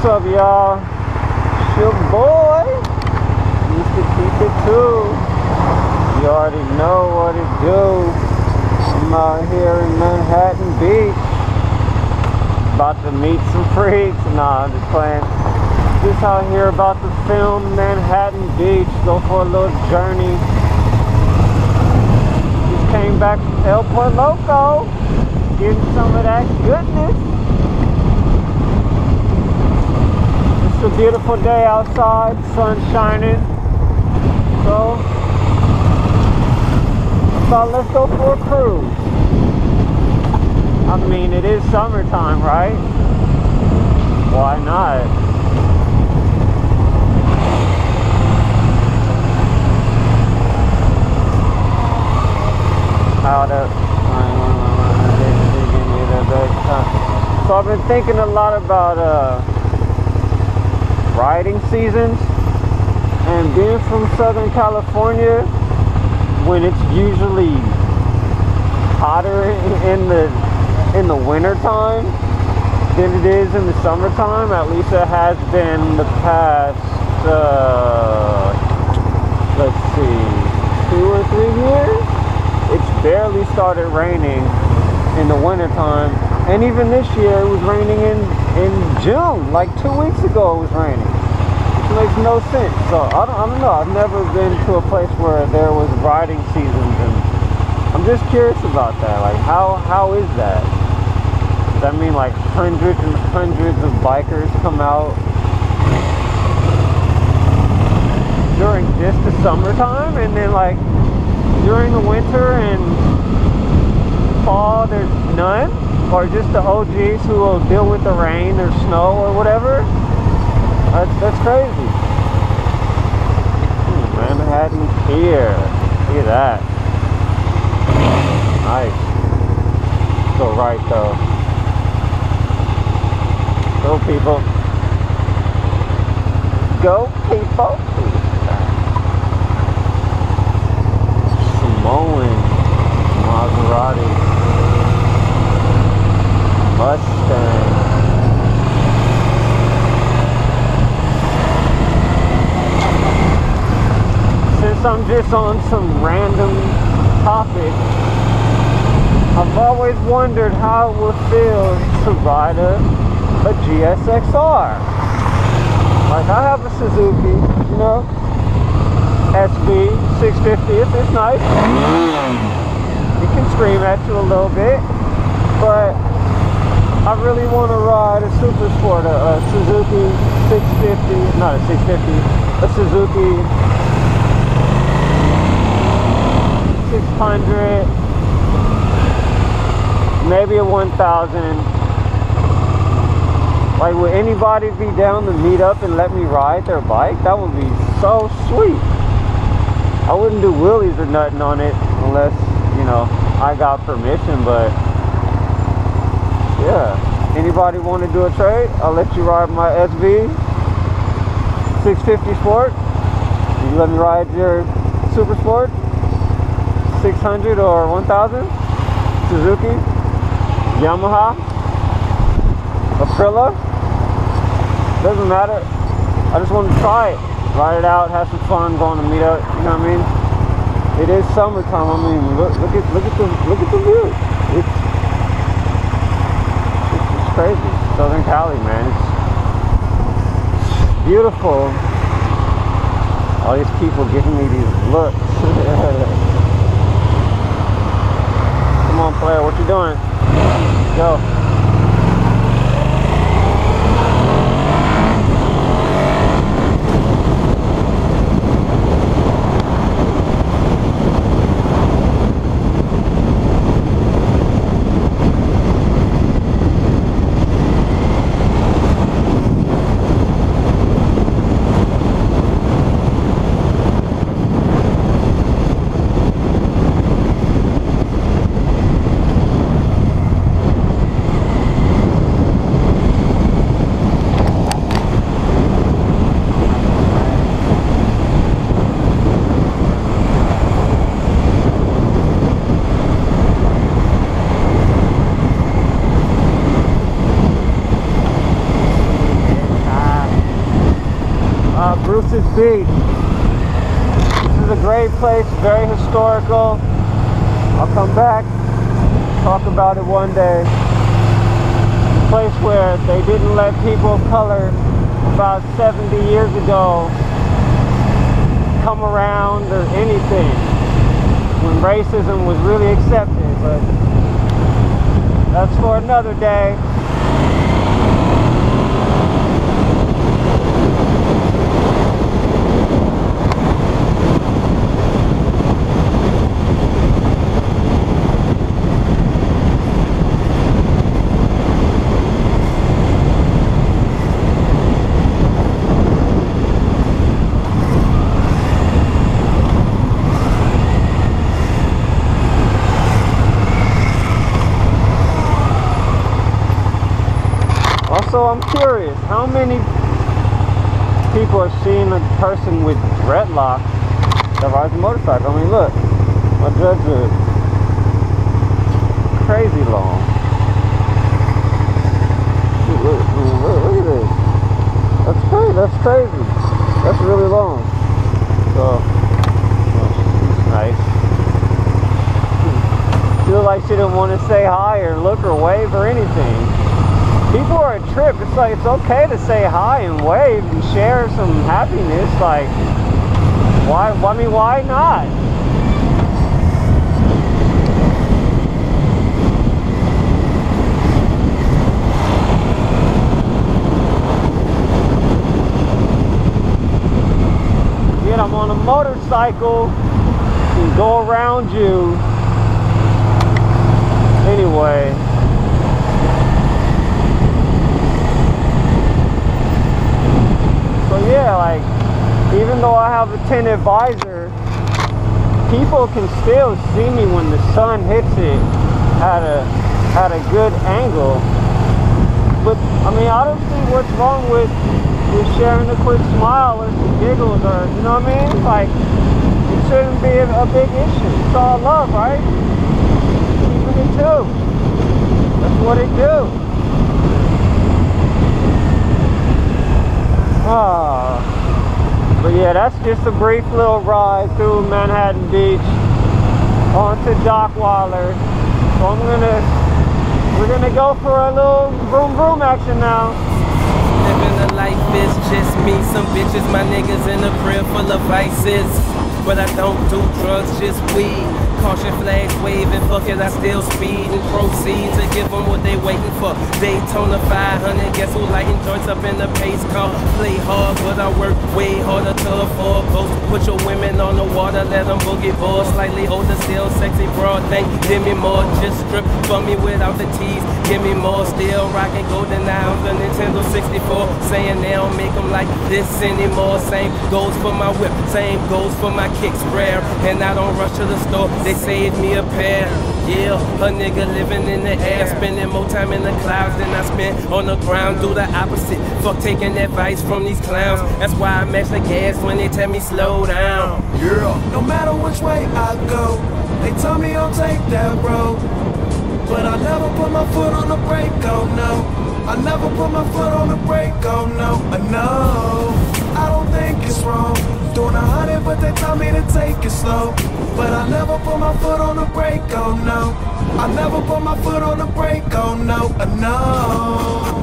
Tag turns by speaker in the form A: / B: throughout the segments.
A: What's up, y'all? It's your boy, used to keep it too. You already know what it do. I'm out here in Manhattan Beach, about to meet some freaks. Nah, I'm just playing. Just out here about to film Manhattan Beach, go for a little journey. Just came back from El Por Loco, getting some of that goodness. It's a beautiful day outside, sun shining. So, I thought let's go for a cruise. I mean, it is summertime, right? Why not? So I've been thinking a lot about riding seasons, and being from Southern California, when it's usually hotter in the winter time than it is in the summertime. At least it has been the past let's see, 2 or 3 years. It's barely started raining in the winter time, and even this year it was raining in June. Like 2 weeks ago it was raining, which makes no sense. So I don't know. I've never been to a place where there was riding seasons, and I'm just curious about that. Like how is that? Does that mean like hundreds and hundreds of bikers come out during just the summertime, and then like during the winter and fall there's none? Or just the OGs who will deal with the rain or snow or whatever? That's crazy. Manhattan here. See that. Nice. Go right though. Go people. Go people. Samoan Maserati. Mustang. Since I'm just on some random topic, I've always wondered how it would feel to ride a GSXR. Like, I have a Suzuki, you know, SV 650. It's nice. It can scream at you a little bit, but I really want to ride a super sport, a Suzuki 650, not a 650, a Suzuki 600, maybe a 1000. Like, would anybody be down to meet up and let me ride their bike? That would be so sweet. I wouldn't do wheelies or nothing on it unless, you know, I got permission, but yeah. Anybody want to do a trade? I'll let you ride my SV 650 Sport. You let me ride your Super Sport 600 or 1000. Suzuki, Yamaha, Aprilia. Doesn't matter. I just want to try it, ride it out, have some fun, going to meet up. You know what I mean? It is summertime. I mean, look at the view. It's crazy. Southern Cali, man. It's beautiful. All these people giving me these looks. Come on, player, what you doing? Let's go. Bruce's Beach. This is a great place, very historical. I'll come back, talk about it one day. A place where they didn't let people of color about 70 years ago come around or anything, when racism was really accepted, but that's for another day. Also, I'm curious, how many people are seeing a person with dreadlocks that rides a motorcycle? I mean, look, my dreads are crazy long. Look at this. That's crazy. That's crazy. That's really long. So, it's nice. Feel like she didn't want to say hi or look or wave or anything. People are a trip. It's like, it's okay to say hi and wave and share some happiness. Like, why? I mean, why not? Yet I'm on a motorcycle and go around you anyway. So yeah, like, even though I have a tinted visor, people can still see me when the sun hits it at a good angle. But I mean, I don't see what's wrong with sharing a quick smile or some giggles, or, you know what I mean? Like, it shouldn't be a big issue. It's all love, right? Keeping it too. That's what it do. But yeah, that's just a brief little ride through Manhattan Beach onto Dockweiler. So we're gonna go for a little vroom vroom action now.
B: Living the life is just me, some bitches, my niggas in a crib full of vices. But I don't do drugs, just weed. Caution flags waving, fuck it, I still speed and proceed to give them what they waiting for. Daytona 500, guess who lighting joints up in the pace car? Play hard, but I work way harder to afford both. Put your women on the water, let them boogie board. Slightly older, still sexy broad thing. Give me more, just strip for me without the tease. Give me more, still rocking golden eye on the Nintendo 64. Saying they don't make them like this anymore. Same goes for my whip, same goes for my kicks rare. And I don't rush to the store, they saved me a pair. Yeah, a nigga living in the air, spending more time in the clouds than I spend on the ground. Do the opposite, fuck taking advice from these clowns. That's why I match the gas when they tell me slow down.
C: Yeah. No matter which way I go, they tell me I'll take that road, but I never put my foot on the brake, oh no. I never put my foot on the brake, oh no. I don't think it's wrong doing 100, but they tell me to take it slow. But I never put my foot on the brake, oh no. I never put my foot on the brake, oh no, no.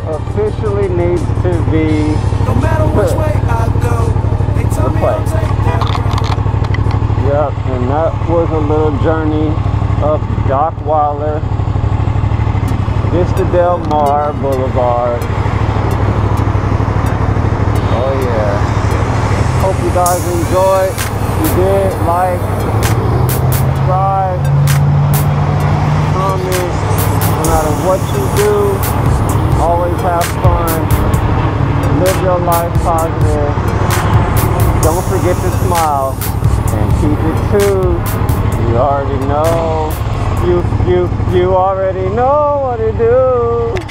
A: Officially needs to be
C: no matter which way I go, they tell me I'll take that road.
A: Yep, and that was a little journey up Dockweiler, Vista Del Mar Boulevard. yeah. Hope you guys enjoyed. If you did, like, subscribe, comment. No matter what you do, always have fun. Live your life positive. Don't forget to smile and keep it true. You already know. You already know what to do.